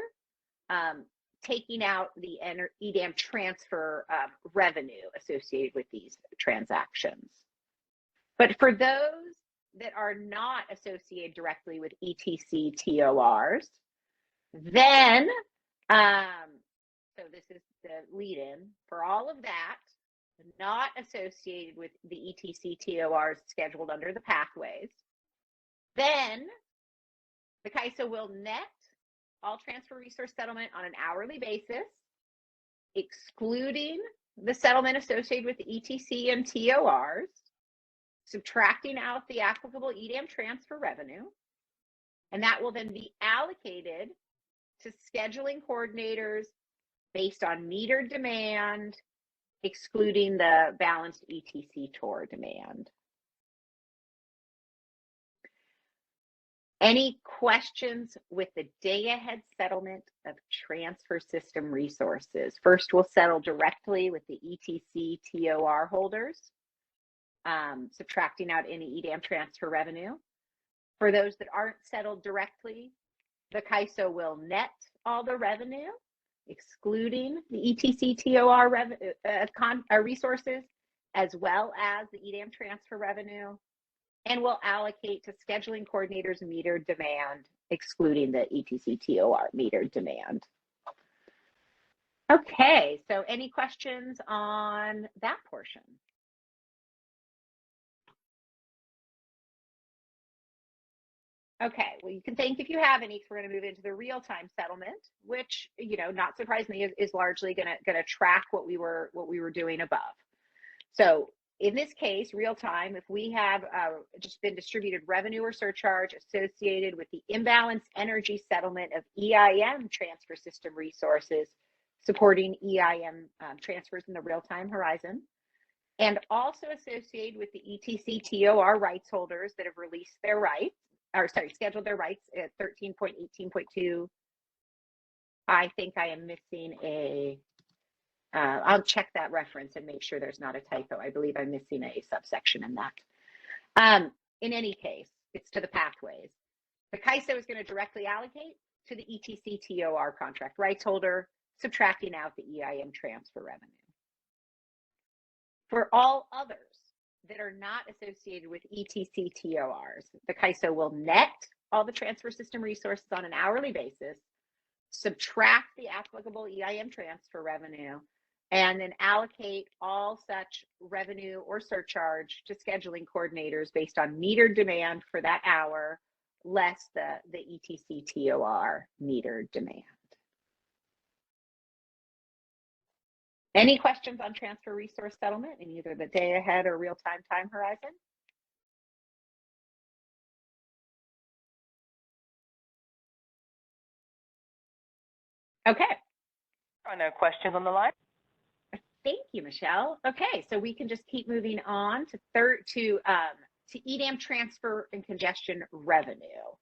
taking out the EDAM transfer revenue associated with these transactions. But for those that are not associated directly with ETC TORs, then, so this is the lead-in, for all of that, not associated with the ETC TORs scheduled under the pathways, then the CAISO will net all transfer resource settlement on an hourly basis, excluding the settlement associated with the ETC and TORs, subtracting out the applicable EDAM transfer revenue, and that will then be allocated to scheduling coordinators based on metered demand, excluding the balanced ETC TOR demand. Any questions with the day-ahead settlement of transfer system resources? First, we'll settle directly with the ETC TOR holders. subtracting out any EDAM transfer revenue. For those that aren't settled directly, the CAISO will net all the revenue, excluding the ETC TOR resources, as well as the EDAM transfer revenue, and will allocate to scheduling coordinators metered demand, excluding the ETC TOR metered demand. Okay, so any questions on that portion? Okay, well, you can think if you have any, because we're going to move into the real-time settlement, which, you know, not surprisingly, is largely going to track what we were doing above. So in this case, real time, if we have just been distributed revenue or surcharge associated with the imbalanced energy settlement of EIM transfer system resources supporting EIM transfers in the real-time horizon, and also associated with the ETC TOR rights holders that have released their rights, or sorry, scheduled their rights at 13.18.2. I think I am missing a, I'll check that reference and make sure there's not a typo. I believe I'm missing a subsection in that. In any case, it's to the pathways. The CAISO is going to directly allocate to the ETC TOR contract rights holder, subtracting out the EIM transfer revenue. For all others that are not associated with ETC TORs, the CAISO will net all the transfer system resources on an hourly basis, subtract the applicable EIM transfer revenue, and then allocate all such revenue or surcharge to scheduling coordinators based on metered demand for that hour, less the ETC TOR metered demand. Any questions on transfer resource settlement in either the day ahead or real-time time horizon? Okay. No questions on the line. Thank you, Michelle. Okay, so we can just keep moving on to EDAM transfer and congestion revenue.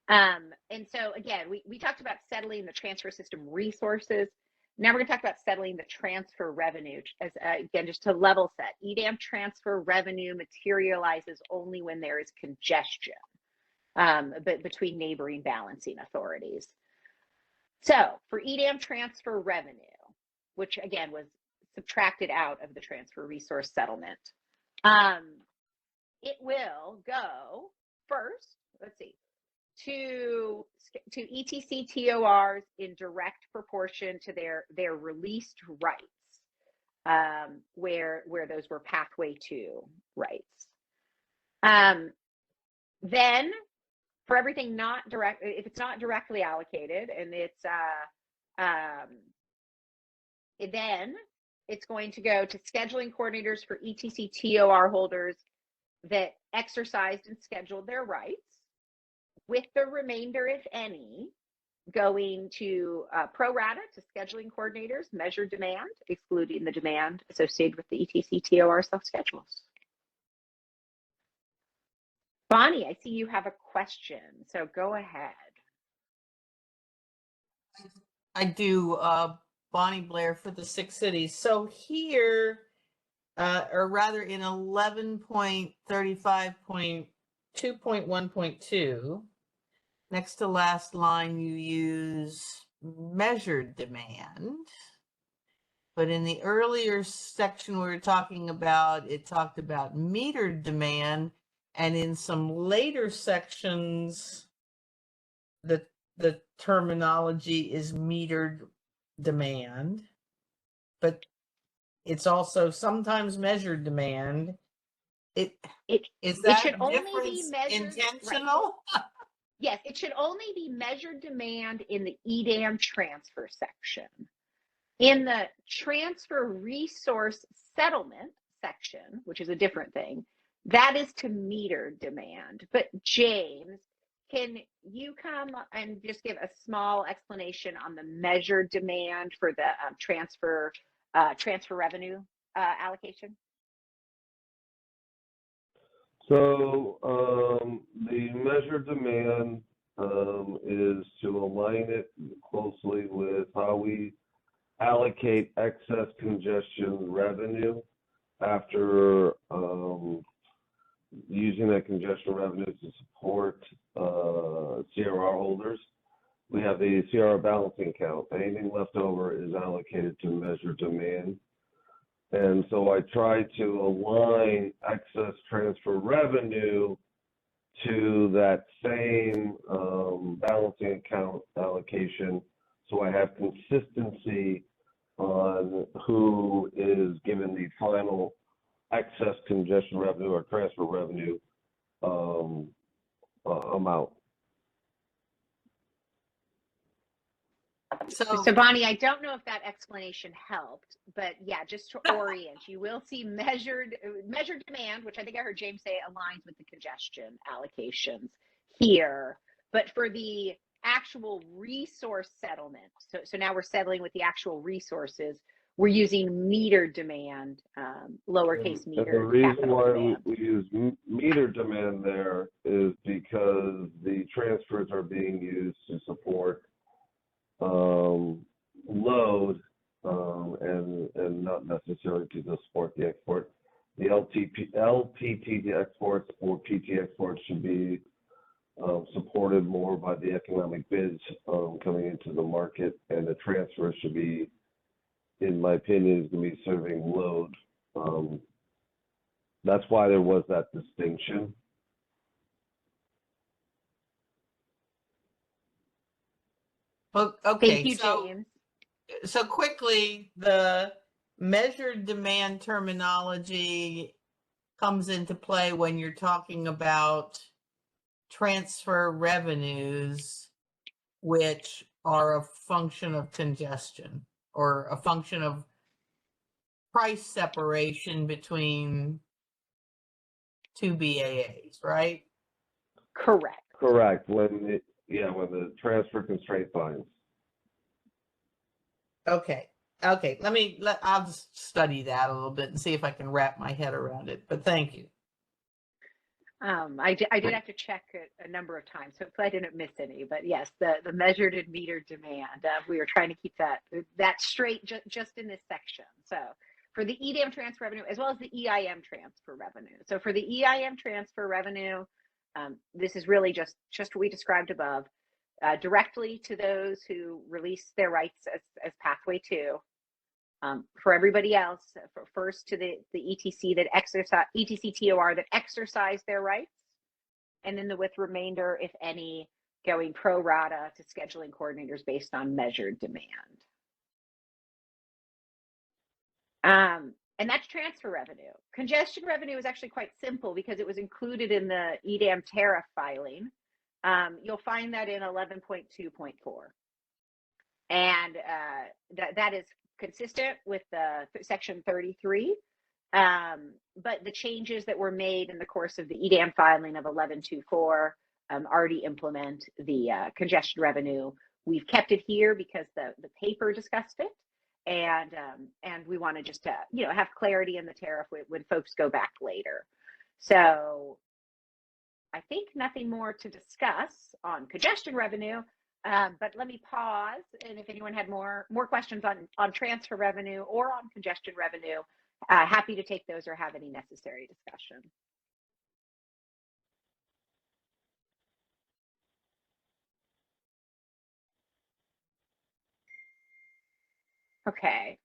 And so again, we talked about settling the transfer system resources. Now we're going to talk about settling the transfer revenue. As again, just to level set, EDAM transfer revenue materializes only when there is congestion between neighboring balancing authorities. So for EDAM transfer revenue, which again was subtracted out of the transfer resource settlement, it will go first, let's see, to ETC TORs in direct proportion to their released rights, where those were pathway 2 rights. Then for everything not direct, if it's not directly allocated and it's then it's going to go to scheduling coordinators for ETC TOR holders that exercised and scheduled their rights, with the remainder, if any, going to pro rata to scheduling coordinators, measured demand, excluding the demand associated with the ETC TOR self-schedules. Bonnie, I see you have a question, so go ahead. I do, Bonnie Blair for the 6 cities. So here, or rather in 11.35.2.1.2, next to last line, you use measured demand. But in the earlier section we were talking about, it talked about metered demand. And in some later sections, the terminology is metered demand, but it's also sometimes measured demand. Is that should only be difference measured, intentional? Right. Yes, it should only be measured demand in the EDAM transfer section. In the transfer resource settlement section, which is a different thing, that is to meter demand. But James, can you come and just give a small explanation on the measured demand for the transfer revenue allocation? So the measured demand is to align it closely with how we allocate excess congestion revenue after using that congestion revenue to support CRR holders, we have the CRR balancing account. Anything left over is allocated to measured demand. And so I try to align excess transfer revenue to that same balancing account allocation, so I have consistency on who is given the final excess congestion revenue or transfer revenue amount. So Bonnie, I don't know if that explanation helped, but yeah, just to orient, you will see measured demand, which I think I heard James say aligns with the congestion allocations here. But for the actual resource settlement, so now we're settling with the actual resources, we're using metered demand, lowercase metered. And the reason why we use metered demand there is because the transfers are being used to support load and not necessarily to support the export. The LPT exports or PT exports should be supported more by the economic bids coming into the market, and the transfer should be, in my opinion, is going to be serving load. That's why there was that distinction. Well, okay, Thank you, James. So quickly, the measured demand terminology comes into play when you're talking about transfer revenues, which are a function of congestion or a function of price separation between two BAAs, right? Correct. Correct. When the transfer constraint binds. Okay. I'll just study that a little bit and see if I can wrap my head around it, but thank you. I did have to check a number of times, so hopefully I didn't miss any. But yes, the measured and metered demand. We were trying to keep that straight just in this section. So for the EDM transfer revenue as well as the EIM transfer revenue. So for the EIM transfer revenue, this is really just what we described above, directly to those who release their rights as pathway 2. For everybody else, first to the ETC that exercise ETC TOR that exercise their rights, and then with remainder, if any, going pro rata to scheduling coordinators based on measured demand. And that's transfer revenue. Congestion revenue is actually quite simple because it was included in the EDAM tariff filing. You'll find that in 11.2.4, and that is consistent with the section 33, but the changes that were made in the course of the EDAM filing of 11.2.4 already implement the congestion revenue. We've kept it here because the paper discussed it, and we want to just have clarity in the tariff when folks go back later. So I think nothing more to discuss on congestion revenue. But let me pause, and if anyone had more questions on transfer revenue or on congestion revenue, happy to take those or have any necessary discussion. Okay,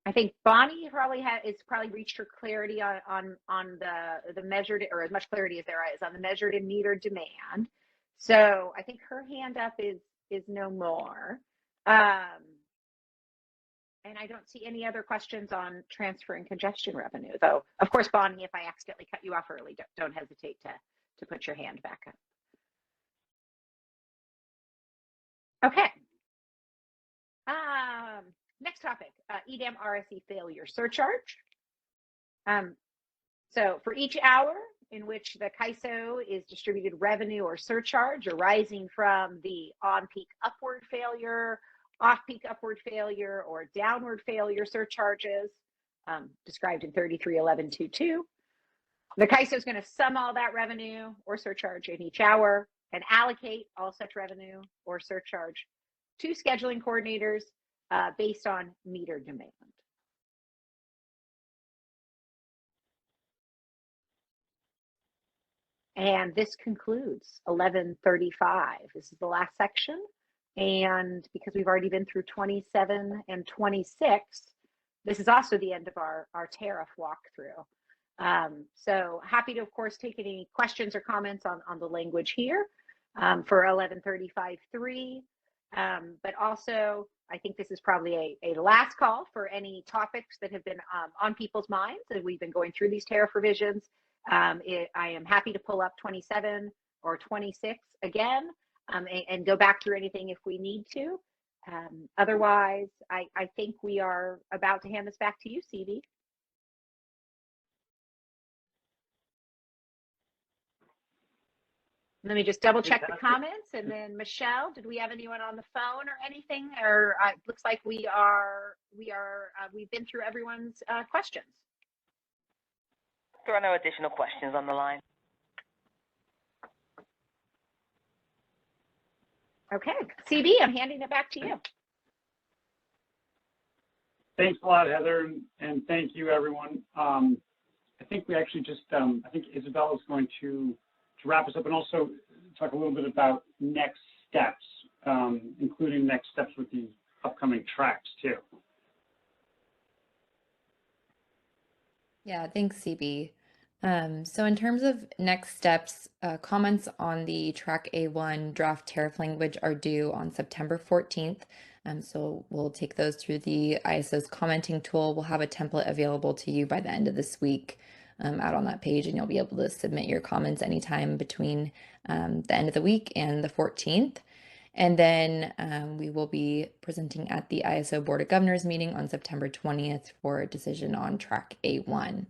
I think Bonnie has probably reached her clarity on the measured, or as much clarity as there is on the measured and metered demand. So I think her hand up is no more. And I don't see any other questions on transfer and congestion revenue, though. Of course, Bonnie, if I accidentally cut you off early, don't hesitate to put your hand back up. Okay. Next topic, EDAM RSE failure surcharge. So for each hour in which the CAISO is distributed revenue or surcharge arising from the on-peak upward failure, off-peak upward failure, or downward failure surcharges, described in 33.11.2.2, the CAISO is going to sum all that revenue or surcharge in each hour and allocate all such revenue or surcharge to scheduling coordinators based on meter demand. And this concludes 1135. This is the last section. And because we've already been through 27 and 26, this is also the end of our tariff walkthrough. So happy to, of course, take any questions or comments on the language here for 1135.3. But also, I think this is probably a last call for any topics that have been on people's minds as we've been going through these tariff revisions. I am happy to pull up 27 or 26 again and go back through anything if we need to. Otherwise, I think we are about to hand this back to you, CB. Let me just double check the comments, and then Michelle, did we have anyone on the phone or anything? Or it looks like we've been through everyone's questions. There are no additional questions on the line. Okay, CB, I'm handing it back to you. Thanks a lot, Heather, and thank you, everyone. I think we actually just, I think Isabella is going to wrap us up and also talk a little bit about next steps, including next steps with the upcoming tracks too. Yeah, thanks, CB. So in terms of next steps, comments on the Track A1 draft tariff language are due on September 14th. So we'll take those through the ISO's commenting tool. We'll have a template available to you by the end of this week out on that page, and you'll be able to submit your comments anytime between the end of the week and the 14th. And then we will be presenting at the ISO Board of Governors meeting on September 20th for a decision on Track A1.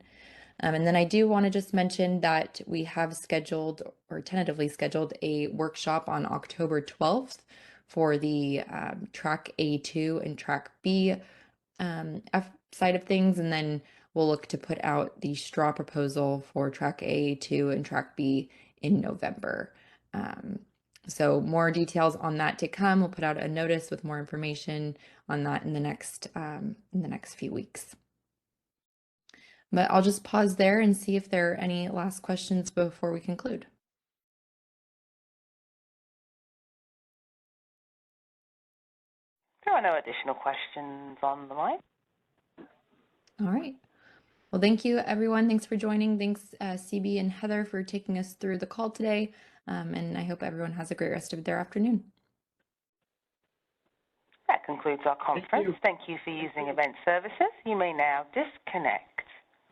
And then I do want to just mention that we have scheduled or tentatively scheduled a workshop on October 12th for the Track A2 and Track B F side of things. And then we'll look to put out the straw proposal for Track A2 and Track B in November. So more details on that to come. We'll put out a notice with more information on that in the next few weeks. But I'll just pause there and see if there are any last questions before we conclude. There are no additional questions on the line. All right. Well, thank you, everyone. Thanks for joining. Thanks, CB and Heather, for taking us through the call today. And I hope everyone has a great rest of their afternoon. That concludes our conference. Thank you for using Event Services. You may now disconnect.